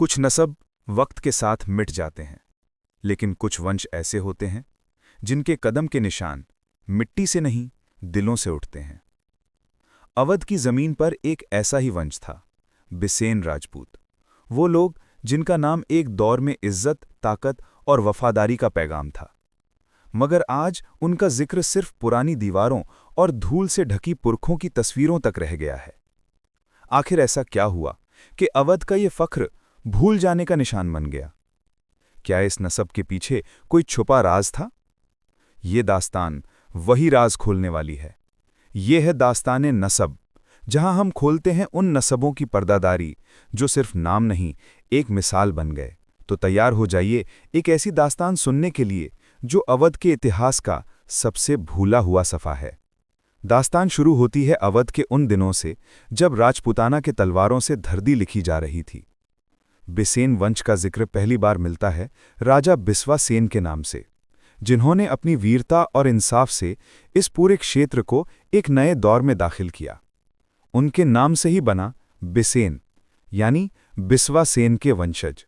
कुछ नस्ब वक्त के साथ मिट जाते हैं, लेकिन कुछ वंश ऐसे होते हैं जिनके कदम के निशान मिट्टी से नहीं, दिलों से उठते हैं। अवध की जमीन पर एक ऐसा ही वंश था, बिसेन राजपूत। वो लोग जिनका नाम एक दौर में इज्जत, ताकत और वफादारी का पैगाम था, मगर आज उनका जिक्र सिर्फ पुरानी दीवारों और धूल से ढकी पुरखों की तस्वीरों तक रह गया है। आखिर ऐसा क्या हुआ कि अवध का ये फख्र भूल जाने का निशान बन गया? क्या इस नस्ब के पीछे कोई छुपा राज था? ये दास्तान वही राज खोलने वाली है। ये है दास्ताने नस्ब, जहां हम खोलते हैं उन नस्बों की पर्दादारी जो सिर्फ नाम नहीं, एक मिसाल बन गए। तो तैयार हो जाइए एक ऐसी दास्तान सुनने के लिए जो अवध के इतिहास का सबसे भूला हुआ सफ़ा है। दास्तान शुरू होती है अवध के उन दिनों से जब राजपूताना के तलवारों से धरती लिखी जा रही थी। बिसेन वंश का जिक्र पहली बार मिलता है राजा बिस्वा सेन के नाम से, जिन्होंने अपनी वीरता और इंसाफ से इस पूरे क्षेत्र को एक नए दौर में दाखिल किया। उनके नाम से ही बना बिसेन, यानी बिस्वा सेन के वंशज।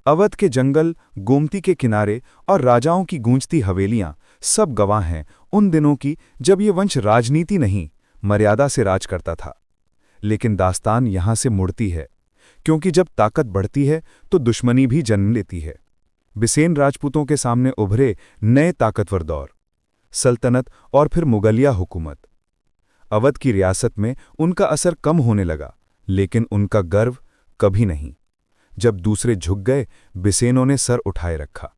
अवध के जंगल, गोमती के किनारे और राजाओं की गूंजती हवेलियां सब गवाह हैं उन दिनों की जब ये वंश राजनीति नहीं, मर्यादा से राज करता था। लेकिन दास्तान यहां से मुड़ती है, क्योंकि जब ताकत बढ़ती है तो दुश्मनी भी जन्म लेती है। बिसेन राजपूतों के सामने उभरे नए ताकतवर दौर, सल्तनत और फिर मुगलिया हुकूमत। अवध की रियासत में उनका असर कम होने लगा, लेकिन उनका गर्व कभी नहीं। जब दूसरे झुक गए, बिसेनों ने सर उठाए रखा।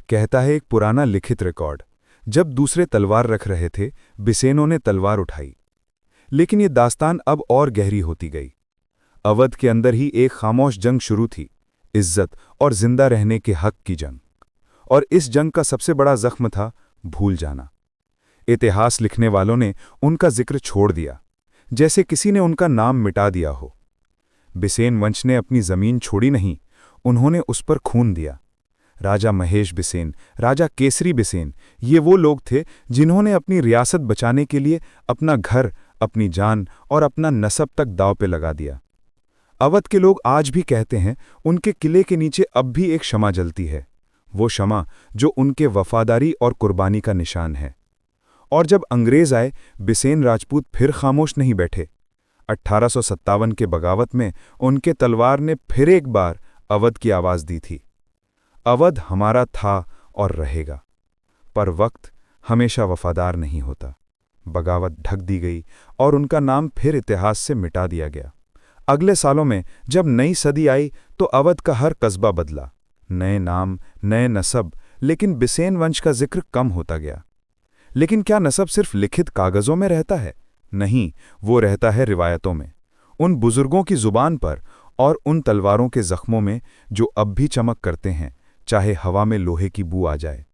कहता है एक पुराना लिखित रिकॉर्ड, जब दूसरे तलवार रख रहे थे, बिसेनों ने तलवार उठाई। लेकिन ये दास्तान अब और गहरी होती गई। अवध के अंदर ही एक खामोश जंग शुरू थी, इज्जत और जिंदा रहने के हक की जंग। और इस जंग का सबसे बड़ा जख्म था भूल जाना। इतिहास लिखने वालों ने उनका जिक्र छोड़ दिया, जैसे किसी ने उनका नाम मिटा दिया हो। बिसेन वंश ने अपनी जमीन छोड़ी नहीं, उन्होंने उस पर खून दिया। राजा महेश बिसेन, राजा केसरी बिसेन, ये वो लोग थे जिन्होंने अपनी रियासत बचाने के लिए अपना घर, अपनी जान और अपना नस्ब तक दांव पे लगा दिया। अवध के लोग आज भी कहते हैं उनके किले के नीचे अब भी एक शमा जलती है, वो शमा जो उनके वफादारी और कुर्बानी का निशान है। और जब अंग्रेज आए, बिसेन राजपूत फिर खामोश नहीं बैठे। 1857 के बगावत में उनके तलवार ने फिर एक बार अवध की आवाज दी थी, अवध हमारा था और रहेगा। पर वक्त हमेशा वफादार नहीं होता। बगावत ढक दी गई और उनका नाम फिर इतिहास से मिटा दिया गया। अगले सालों में जब नई सदी आई तो अवध का हर कस्बा बदला, नए नाम, नए नस्ब, लेकिन बिसेन वंश का जिक्र कम होता गया। लेकिन क्या नस्ब सिर्फ लिखित कागजों में रहता है? नहीं, वो रहता है रिवायतों में, उन बुजुर्गों की जुबान पर और उन तलवारों के जख्मों में जो अब भी चमक करते हैं, चाहे हवा में लोहे की बू आ जाए।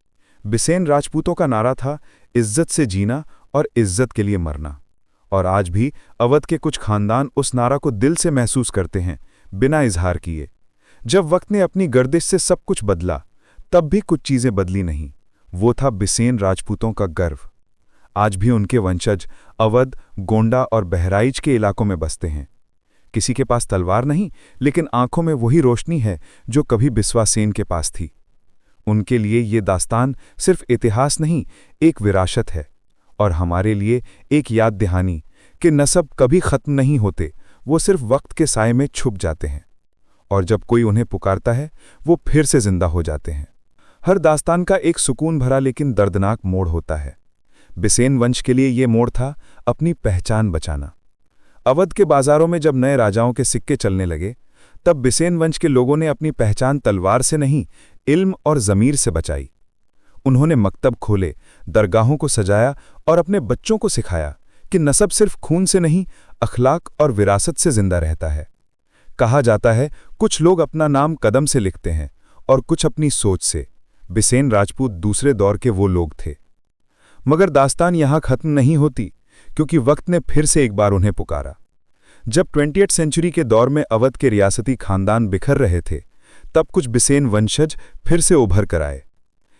बिसेन राजपूतों का नारा था, इज्जत से जीना और इज्जत के लिए मरना। और आज भी अवध के कुछ खानदान उस नारा को दिल से महसूस करते हैं, बिना इजहार किए। जब वक्त ने अपनी गर्दिश से सब कुछ बदला, तब भी कुछ चीजें बदली नहीं। वो था बिसेन राजपूतों का गर्व। आज भी उनके वंशज अवध, गोंडा और बहराइच के इलाकों में बसते हैं। किसी के पास तलवार नहीं, लेकिन आंखों में वही रोशनी है जो कभी बिस्वा सेन के पास थी। उनके लिए ये दास्तान सिर्फ इतिहास नहीं, एक विरासत है, और हमारे लिए एक याद दहानी कि नस्ब कभी खत्म नहीं होते, वो सिर्फ वक्त के साए में छुप जाते हैं। और जब कोई उन्हें पुकारता है, वो फिर से जिंदा हो जाते हैं। हर दास्तान का एक सुकून भरा लेकिन दर्दनाक मोड़ होता है। बिसेन वंश के लिए ये मोड़ था अपनी पहचान बचाना। अवध के बाजारों में जब नए राजाओं के सिक्के चलने लगे, तब बिसेन वंश के लोगों ने अपनी पहचान तलवार से नहीं, इल्म और ज़मीर से बचाई। उन्होंने मकतब खोले, दरगाहों को सजाया और अपने बच्चों को सिखाया कि नस्ब सिर्फ खून से नहीं, अखलाक और विरासत से जिंदा रहता है। कहा जाता है कुछ लोग अपना नाम कदम से लिखते हैं और कुछ अपनी सोच से। बिसेन राजपूत दूसरे दौर के वो लोग थे। मगर दास्तान यहां खत्म नहीं होती, क्योंकि वक्त ने फिर से एक बार उन्हें पुकारा। जब 20वीं सेंचुरी के दौर में अवध के रियासती खानदान बिखर रहे थे, तब कुछ बिसेन वंशज फिर से उभर कर आए।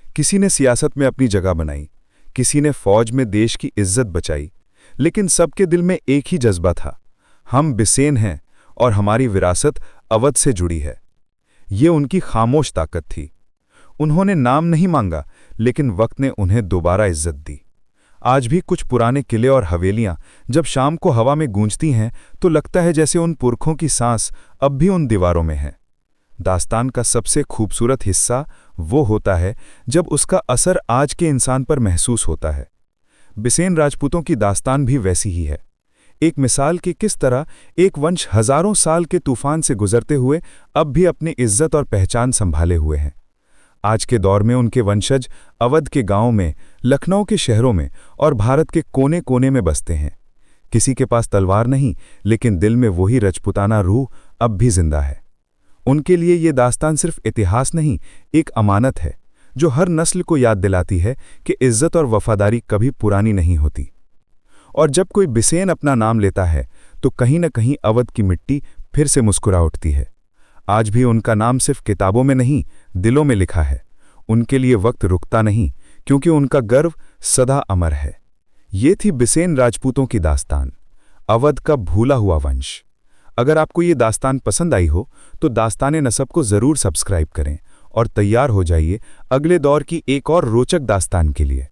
किसी ने सियासत में अपनी जगह बनाई, किसी ने फौज में देश की इज्जत बचाई, लेकिन सबके दिल में एक ही जज्बा था, हम बिसेन हैं और हमारी विरासत अवध से जुड़ी है। ये उनकी खामोश ताकत थी। उन्होंने नाम नहीं मांगा, लेकिन वक्त ने उन्हें दोबारा इज्जत दी। आज भी कुछ पुराने किले और हवेलियां जब शाम को हवा में गूंजती हैं तो लगता है जैसे उन पुरखों की सांस अब भी उन दीवारों में है। दास्तान का सबसे खूबसूरत हिस्सा वो होता है जब उसका असर आज के इंसान पर महसूस होता है। बिसेन राजपूतों की दास्तान भी वैसी ही है। एक मिसाल कि किस तरह एक वंश हजारों साल के तूफान से गुजरते हुए अब भी अपनी इज्जत और पहचान संभाले हुए हैं। आज के दौर में उनके वंशज अवध के गांवों में, लखनऊ के शहरों में और भारत के कोने कोने में बसते हैं। किसी के पास तलवार नहीं, लेकिन दिल में वही रजपुताना रूह अब भी जिंदा है। उनके लिए ये दास्तान सिर्फ इतिहास नहीं, एक अमानत है जो हर नस्ल को याद दिलाती है कि इज्जत और वफादारी कभी पुरानी नहीं होती। और जब कोई बिसेन अपना नाम लेता है तो कहीं न कहीं अवध की मिट्टी फिर से मुस्कुरा उठती है। आज भी उनका नाम सिर्फ किताबों में नहीं, दिलों में लिखा है। उनके लिए वक्त रुकता नहीं, क्योंकि उनका गर्व सदा अमर है। ये थी बिसेन राजपूतों की दास्तान, अवध का भूला हुआ वंश। अगर आपको ये दास्तान पसंद आई हो तो दास्ताने नसब को ज़रूर सब्सक्राइब करें और तैयार हो जाइए अगले दौर की एक और रोचक दास्तान के लिए।